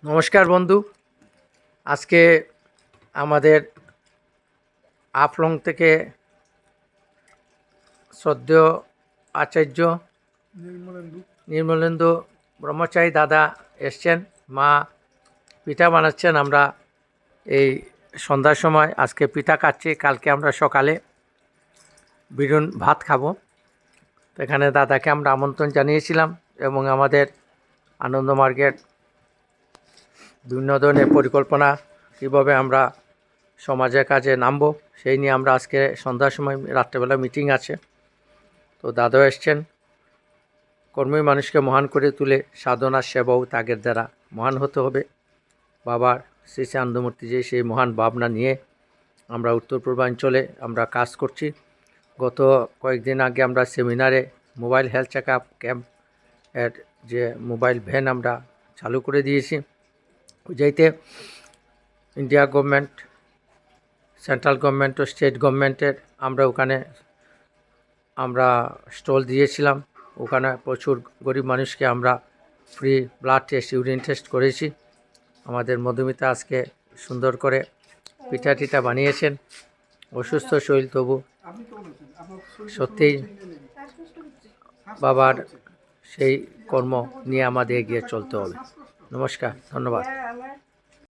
নমস্কার বন্ধু। আজকে আমাদের আফলং থেকে শ্রদ্ধেয় আচার্য নির্মলেন্দু ব্রহ্মচারী দাদা এসছেন। মা পিঠা বানাচ্ছেন। আমরা এই সন্ধ্যার সময় আজকে পিঠা খাচ্ছি। কালকে আমরা সকালে বিরুন ভাত খাবো। তো এখানে দাদাকে আমরা আমন্ত্রণ জানিয়েছিলাম এবং আমাদের আনন্দমার্গের বিভিন্ন ধরনের পরিকল্পনা কীভাবে আমরা সমাজের কাজে নামবো সেই নিয়ে আমরা আজকে সন্ধ্যার সময় রাত্রেবেলা মিটিং আছে। তো দাদাও এসছেন। কর্মী মানুষকে মহান করে তুলে সাধনা সেবা ও ত্যাগের দ্বারা মহান হতে হবে। বাবার শ্রী শ্রী আনন্দমূর্তি যে সেই মহান ভাবনা নিয়ে আমরা উত্তর পূর্বাঞ্চলে আমরা কাজ করছি। গত কয়েকদিন আগে আমরা সেমিনারে mobile health check up camp এর যে মোবাইল ভ্যান আমরা চালু করে দিয়েছি। যেইতে ইন্ডিয়া গভর্নমেন্ট, সেন্ট্রাল গভর্নমেন্ট ও স্টেট গভর্নমেন্টের আমরা ওখানে স্টল দিয়েছিলাম। ওখানে প্রচুর গরিব মানুষকে আমরা free blood test, urine test করেছি। আমাদের মধুমিতা আজকে সুন্দর করে পিঠা টিঠা বানিয়েছেন। অসুস্থ শরীর তবু সত্যিই বাবার সেই কর্ম নিয়ে আমাদের এগিয়ে চলতে হবে। নমস্কার, ধন্যবাদ।